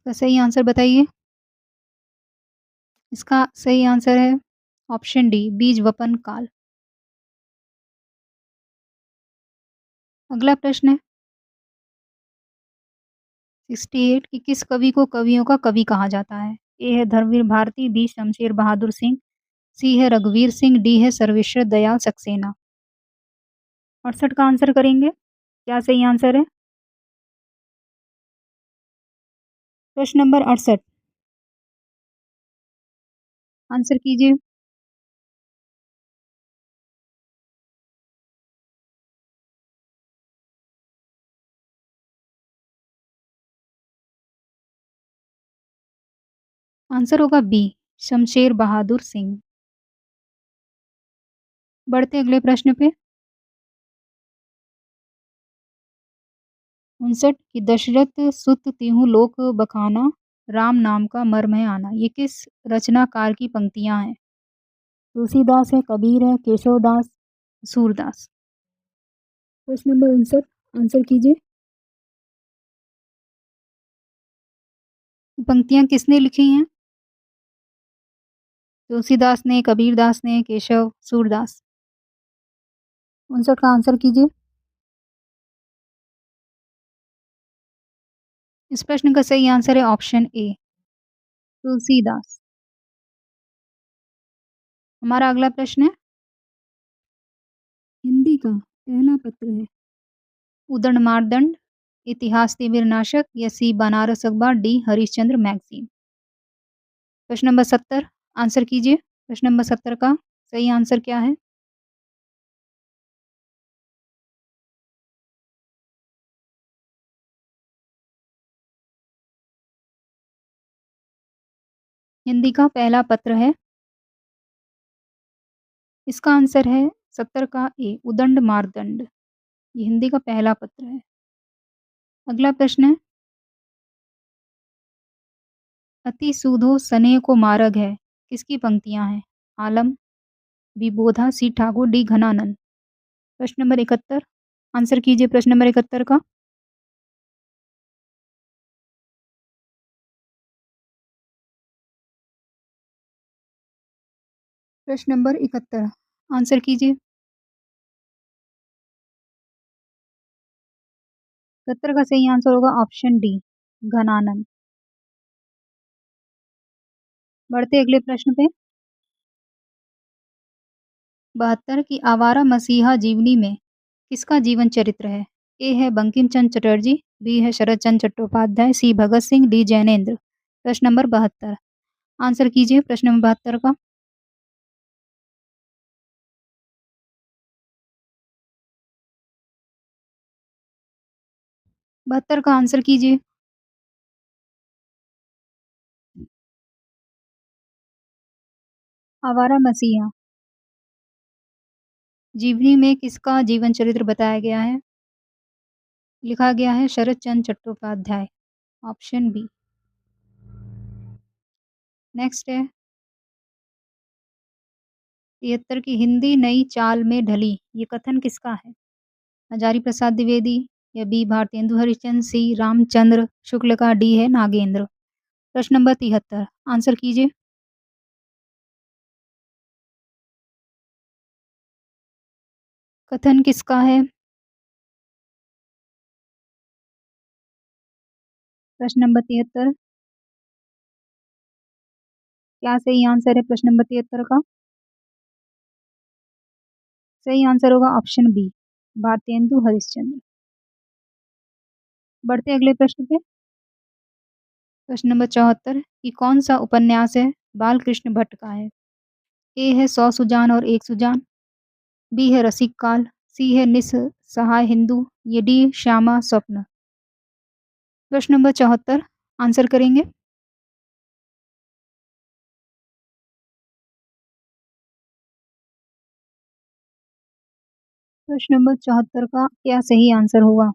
इसका सही आंसर बताइए। इसका सही आंसर है ऑप्शन डी बीज वपन काल। अगला प्रश्न है 68 कि किस कवि को कवियों का कवि कहा जाता है? ए है धर्मवीर भारती, बी शमशेर बहादुर सिंह, सी है रघुवीर सिंह, डी है सर्वेश्वर दयाल सक्सेना। 68 का आंसर करेंगे। क्या सही आंसर है? प्रश्न नंबर 68, आंसर कीजिए। आंसर होगा बी शमशेर बहादुर सिंह। बढ़ते अगले प्रश्न पे। 59 कि दशरथ सुत तिहु लोक बखाना, राम नाम का मर्म है आना, ये किस रचनाकार की पंक्तियां हैं? तुलसीदास है, कबीर है, केशवदास, सूरदास। प्रश्न नंबर 59, आंसर कीजिए। पंक्तियां किसने लिखी हैं? तुलसीदास ने, कबीरदास ने, केशव, सूरदास। 59 का आंसर कीजिए। इस प्रश्न का सही आंसर है ऑप्शन ए तुलसीदास। हमारा अगला प्रश्न है, हिंदी का पहला पत्र है? उदंड मारदंड, इतिहास तिमिर नाशक या सी बनारस अखबार, डी हरिश्चंद्र मैगजीन। प्रश्न नंबर 70, आंसर कीजिए। प्रश्न नंबर 70 का सही आंसर क्या है? हिंदी का पहला पत्र है? इसका आंसर है 70 का ए, उदंड मार्तंड। ये हिंदी का पहला पत्र है। अगला प्रश्न है, अति सूधो सनेह को मारग है, किसकी पंक्तियाँ हैं? आलम, बी बोधा, सी ठाकुर, डी घनानंद। प्रश्न नंबर 71, आंसर कीजिए प्रश्न नंबर 71 का। प्रश्न नंबर 71, आंसर कीजिए। 71 का सही आंसर होगा ऑप्शन डी, घनानंद। बढ़ते अगले प्रश्न पे। 72 की आवारा मसीहा जीवनी में किसका जीवन चरित्र है? ए है बंकिम चंद्र चटर्जी, बी है शरद चंद्र चट्टोपाध्याय, सी भगत सिंह, डी जैनेन्द्र। प्रश्न नंबर 72, आंसर कीजिए प्रश्न नंबर 72 का। 72 का आंसर कीजिए। आवारा मसीहा जीवनी में किसका जीवन चरित्र बताया गया है? लिखा गया है शरद Chandra Chattopadhyay, option B. Next है, 73 की हिंदी नई चाल में ढली, ये कथन किसका है? हजारी प्रसाद द्विवेदी, या बी भारतेंदु हरिश्चंद्र, सी रामचंद्र शुक्ल का, डी है नागेंद्र। प्रश्न नंबर 73, आंसर कीजिए। कथन किसका है? प्रश्न नंबर 73, क्या सही आंसर है प्रश्न नंबर 73 का? सही आंसर होगा ऑप्शन बी, भारतेंदु हरिश्चंद्र। बढ़ते अगले प्रश्न पे। प्रश्न नंबर 74, कि कौन सा उपन्यास है बालकृष्ण भट्ट का है? ए है 100 सुजान और एक सुजान, बी है रसिक काल, सी है निस्सहाय हिंदू, ये डी श्यामा स्वप्न। प्रश्न नंबर 74, आंसर करेंगे। प्रश्न नंबर 74 का क्या सही आंसर होगा?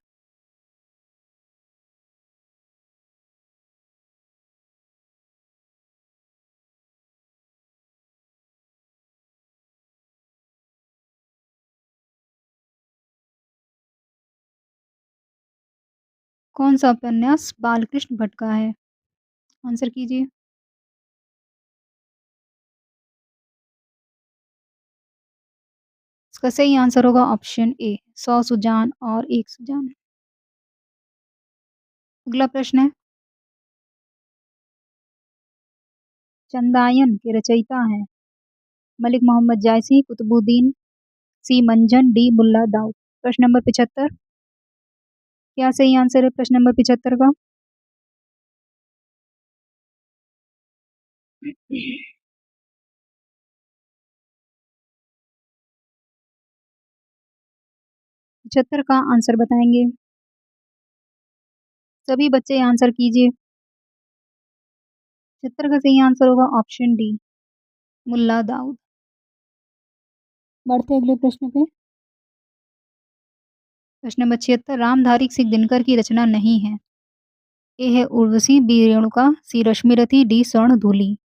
कौन सा उपन्यास बालकृष्ण भट्ट का है? आंसर कीजिए। इसका सही आंसर होगा ऑप्शन ए, 100 सुजान और एक सुजान। अगला प्रश्न है, चंदायन के रचयिता हैं मलिक मोहम्मद जायसी, कुतुबुद्दीन, सी मंझन, डी मुल्ला दाऊद। प्रश्न नंबर 75, क्या सही आंसर है प्रश्न नंबर 75 का? 75 का आंसर बताएंगे। सभी बच्चे आंसर कीजिए। 75 का सही आंसर होगा ऑप्शन डी, मुल्ला दाऊद। बढ़ते अगले प्रश्न पे। प्रश्न नंबर 76, रामधारी सिंह दिनकर की रचना नहीं है। ए है उर्वशी, बी रेणुका, सी रश्मिरथी, डी स्वर्ण धूलि।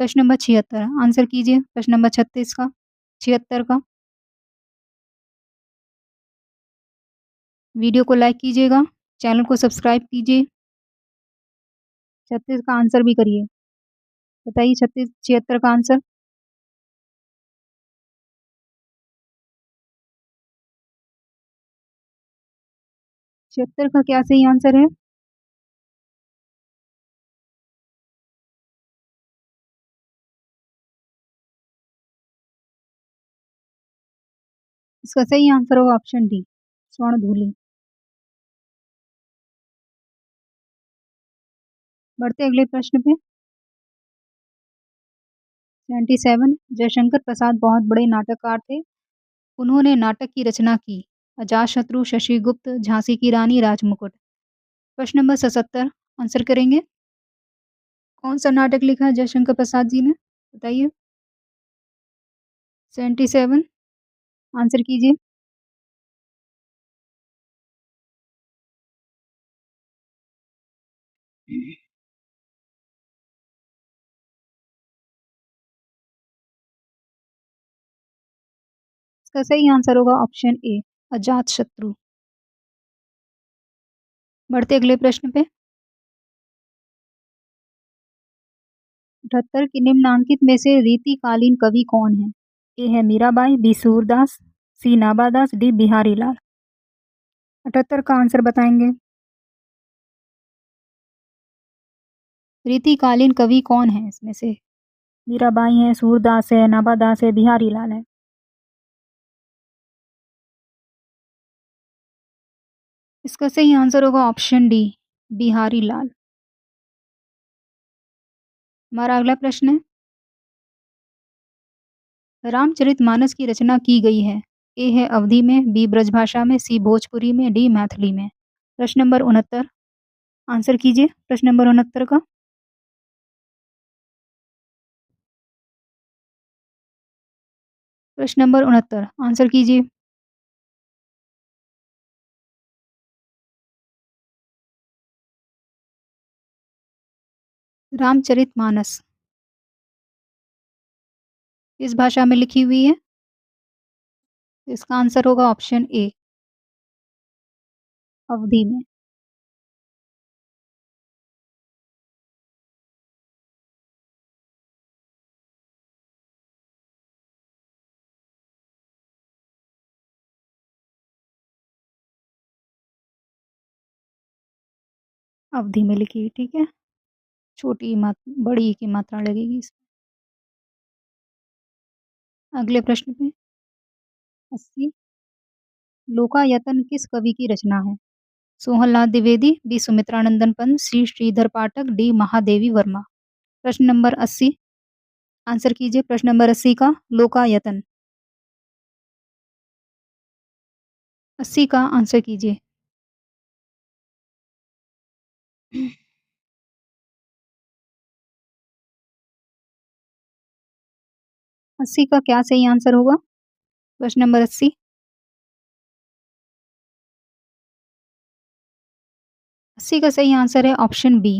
प्रश्न नंबर 76, आंसर कीजिए प्रश्न नंबर 36 का, 76 का। वीडियो को लाइक कीजिएगा, चैनल को सब्सक्राइब कीजिए। 36 का आंसर भी करिए। बताइए 36 76 का आंसर। 76 का क्या सही आंसर है? इसका सही आंसर होगा ऑप्शन डी, स्वर्ण धूलि। बढ़ते अगले प्रश्न पे। 77, जयशंकर प्रसाद बहुत बड़े नाटककार थे। उन्होंने नाटक की रचना की। अजातशत्रु, शशिगुप्त, झांसी की रानी, राजमुकुट। प्रश्न नंबर 77, आंसर करेंगे। कौन-सा नाटक लिखा है जयशंकर प्रसाद जी ने? बताइए। 77 आंसर कीजिए। इसका सही आंसर होगा ऑप्शन ए, अजातशत्रु। बढ़ते अगले प्रश्न पे। 78 के निम्नांकित में से रीतिकालीन कवि कौन है? ए है मीराबाई, बी सूरदास, सी नाभादास, डी बिहारी लाल। 78 का आंसर बताएंगे। रीतिकालीन कवि कौन है इसमें से? मीराबाई है, सूरदास है, नाभादास है, बिहारी लाल है। इसका सही आंसर होगा ऑप्शन डी, बिहारी लाल। हमारा अगला प्रश्न है, रामचरितमानस की रचना की गई है? ए है अवधी में, बी ब्रजभाषा में, सी भोजपुरी में, डी मैथिली में। प्रश्न नंबर 69 आंसर कीजिए प्रश्न नंबर 69 का। प्रश्न नंबर 69 आंसर कीजिए। रामचरितमानस किस भाषा में लिखी हुई है? इसका आंसर होगा ऑप्शन ए, अवधी में। अवधी में लिखी हुई, ठीक है। छोटी मात बड़ी की मात्रा लगेगी इसमें। अगले प्रश्न पे। 80 लोकायतन किस कवि की रचना है? सोहनलाल द्विवेदी, बी सुमित्रानंदन पंत, सी श्रीधर पाठक, डी महादेवी वर्मा। प्रश्न नंबर 80 आंसर कीजिए प्रश्न नंबर 80 का। लोकायतन 80 का आंसर कीजिए। 80 का क्या सही आंसर होगा? प्रश्न नंबर 80। 80 का सही आंसर है ऑप्शन बी,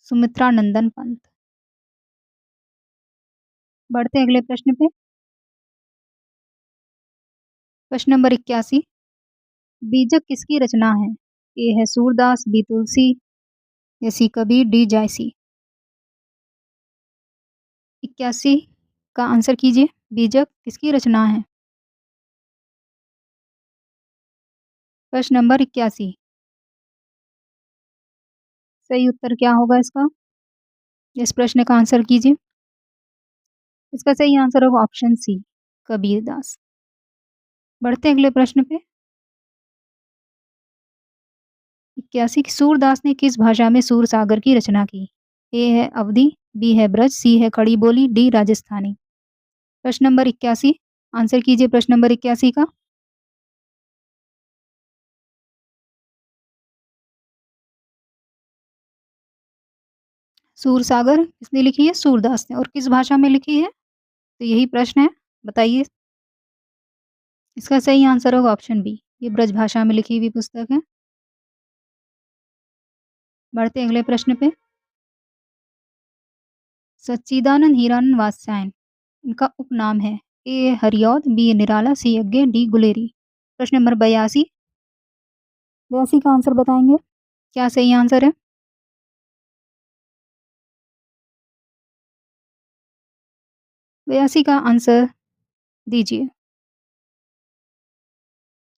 सुमित्रानंदन पंत। बढ़ते हैं अगले प्रश्न पे। प्रश्न नंबर 81 बीजक किसकी रचना है? ए है सूरदास, बी तुलसी, या सी कबीर, डी जायसी। 81 का आंसर कीजिए। बीजक किसकी रचना है? प्रश्न नंबर 81 सही उत्तर क्या होगा इसका? इस प्रश्न का आंसर कीजिए। इसका सही आंसर होगा ऑप्शन सी, कबीरदास। बढ़ते हैं अगले प्रश्न पे। 81 सूरदास ने किस भाषा में सूरसागर की रचना की? ए है अवधी, बी है ब्रज, सी है खड़ी बोली, डी राजस्थानी। प्रश्न नंबर 81 आंसर कीजिए प्रश्न नंबर 81 का। सूरसागर किसने लिखी है? सूरदास ने। और किस भाषा में लिखी है? तो यही प्रश्न है, बताइए। इसका सही आंसर होगा ऑप्शन बी, ये ब्रज भाषा में लिखी हुई पुस्तक है। बढ़ते हैं अगले प्रश्न पे। सच्चिदानंद हीरानंद वात्स्यायन इनका उपनाम है? ए हरिऔध, बी निराला, सी यज्ञ, डी गुलेरी। प्रश्न नंबर 82 82 का आंसर बताएंगे। क्या सही आंसर है? 82 का आंसर दीजिए।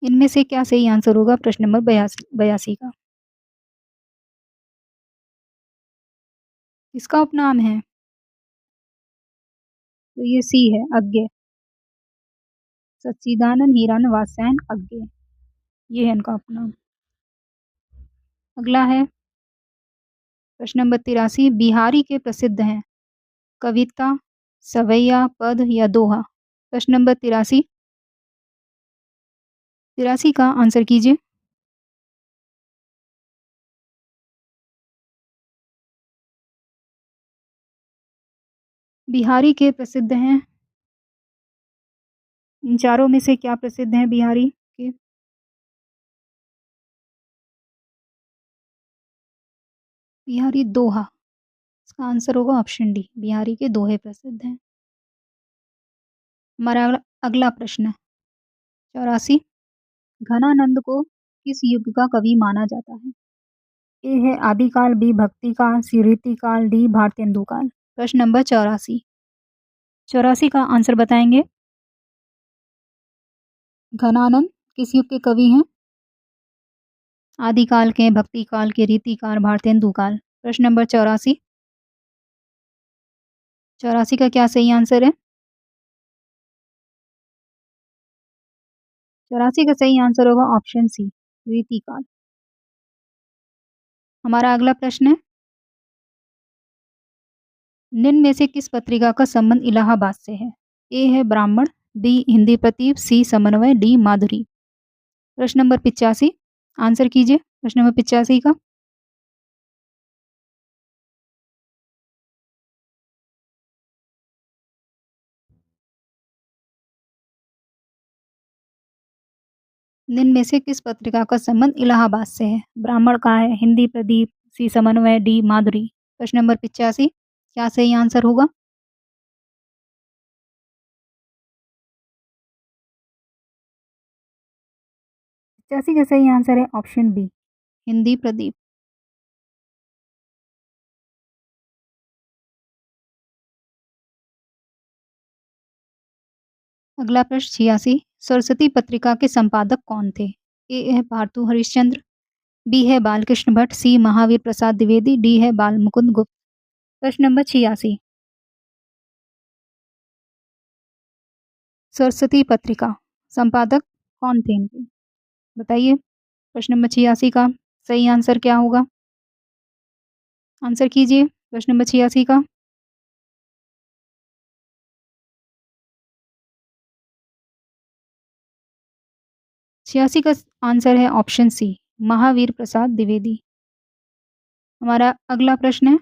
इनमें से क्या सही आंसर होगा प्रश्न नंबर 82 का? किसका उपनाम है? तो ये सी है, अज्ञे। सच्चिदानंद हीरानंद वात्स्यायन अज्ञे, ये है इनका उपनाम। अगला है प्रश्न नंबर 83 बिहारी के प्रसिद्ध हैं? कविता, सवैया, पद या दोहा। प्रश्न नंबर 83 83 का आंसर कीजिए। बिहारी के प्रसिद्ध हैं, इन चारों में से क्या प्रसिद्ध हैं बिहारी के? बिहारी दोहा, इसका आंसर होगा ऑप्शन डी, बिहारी के दोहे प्रसिद्ध हैं। हमारा अगला प्रश्न, 84, घनानंद को किस युग का कवि माना जाता है? ए है आदिकाल, बी भक्ति काल, सी रीतिकाल, डी भारतेंदु काल। प्रश्न नंबर 84, 84 का आंसर बताएंगे। घनानंद किस युग के कवि हैं? आदिकाल के, भक्ति काल के, रीतिकाल, भारतेंदु काल। प्रश्न नंबर 84, 84 का क्या सही आंसर है? 84 का सही आंसर होगा ऑप्शन सी, रीतिकाल। हमारा अगला प्रश्न है, निम्न में से किस पत्रिका का संबंध इलाहाबाद से है? ए है ब्राह्मण, बी हिंदी प्रतीप, सी समन्वय, डी माधुरी। प्रश्न नंबर 85, आंसर कीजिए प्रश्न नंबर 85 का। निम्न में से किस पत्रिका का संबंध इलाहाबाद से है? ब्राह्मण का है, हिंदी प्रदीप, सी समन्वय, डी माधुरी। प्रश्न नंबर 85, क्या सही आंसर होगा? 85 का सही आंसर है ऑप्शन बी, हिंदी प्रदीप। अगला प्रश्न 86, सरस्वती पत्रिका के संपादक कौन थे? ए है पार्थु हरिश्चंद्र, बी है बालकृष्ण भट्ट, सी महावीर प्रसाद द्विवेदी, डी है बाल मुकुंद गुप्त। प्रश्न नंबर 86, सरस्वती पत्रिका संपादक कौन थे इनके? बताइए प्रश्न नंबर 86 का सही आंसर क्या होगा? आंसर कीजिए प्रश्न नंबर 86 का। 86 का आंसर है ऑप्शन सी, महावीर प्रसाद द्विवेदी। हमारा अगला प्रश्न है,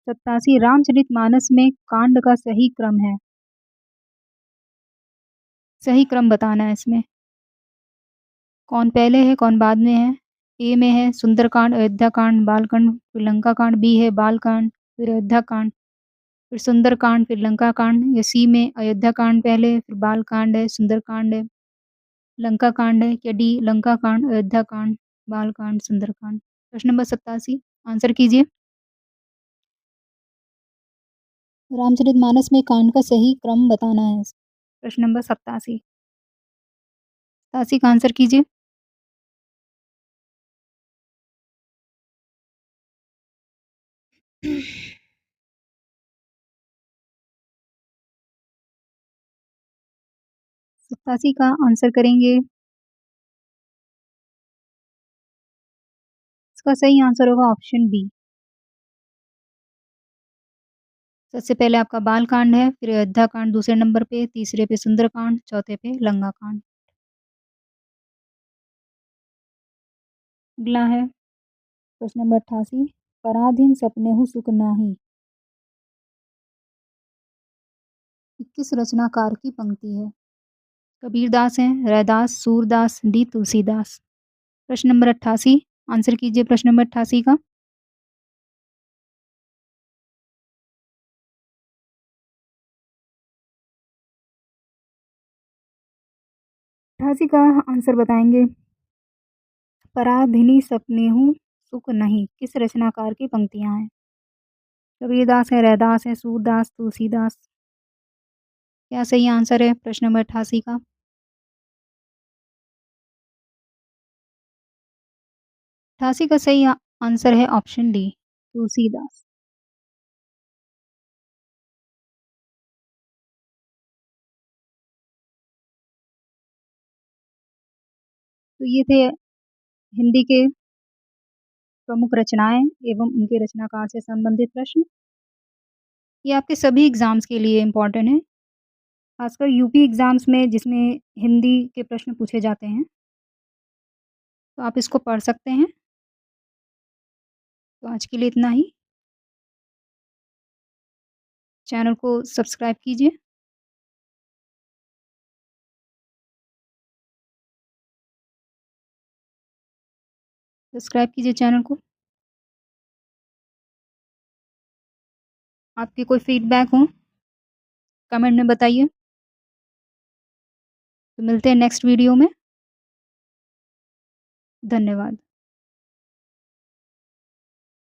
87, रामचरितमानस में कांड का सही क्रम है? सही क्रम बताना है इसमें। कौन पहले है, कौन बाद में है? ए में है सुंदरकांड, अयोध्याकांड, बालकांड, फिर लंकाकांड, बी है बालकांड, फिर अयोध्याकांड, फिर सुंदरकांड, फिर लंकाकांड, या सी में अयोध्याकांड पहले, फिर बालकांड है, सुंदरकांड है, लंकाकांड है, या डी लंकाकांड, अयोध्याकांड, बालकांड, सुंदरकांड। प्रश्न नंबर 87, आंसर कीजिए। रामचरितमानस में कांड का सही क्रम बताना है। प्रश्न नंबर 87, 87 का आंसर कीजिए। 87 का आंसर करेंगे। इसका सही आंसर होगा ऑप्शन बी। सबसे पहले आपका बालकांड है, फिर अयोध्याकांड दूसरे नंबर पे, तीसरे पे सुंदरकांड, चौथे पे लंकाकांड। अगला है प्रश्न नंबर 88, पराधीन सपनेहु सुख नाही, किस रचनाकार की पंक्ति है? कबीरदास हैं, रैदास, सूरदास, डी तुलसीदास। प्रश्न नंबर 88, आंसर कीजिए प्रश्न नंबर 88 का। 88 का आंसर बताएंगे। पराधीनी सपनेहु सुख नहीं, किस रचनाकार की पंक्तियां हैं? कबीरदास है, रैदास है, सूरदास, तुलसीदास। क्या सही आंसर है प्रश्न नंबर 88 का? 88 का सही आंसर है ऑप्शन डी, तुलसीदास। तो ये थे हिंदी के प्रमुख रचनाएं एवं उनके रचनाकार से संबंधित प्रश्न। ये आपके सभी एग्जाम्स के लिए इम्पोर्टेंट है, खासकर यूपी एग्जाम्स में जिसमें हिंदी के प्रश्न पूछे जाते हैं, तो आप इसको पढ़ सकते हैं। तो आज के लिए इतना ही। चैनल को सब्सक्राइब कीजिए। सब्सक्राइब कीजिए चैनल को। आपके कोई फीडबैक हो, कमेंट में बताइए। तो मिलते हैं नेक्स्ट वीडियो में। धन्यवाद।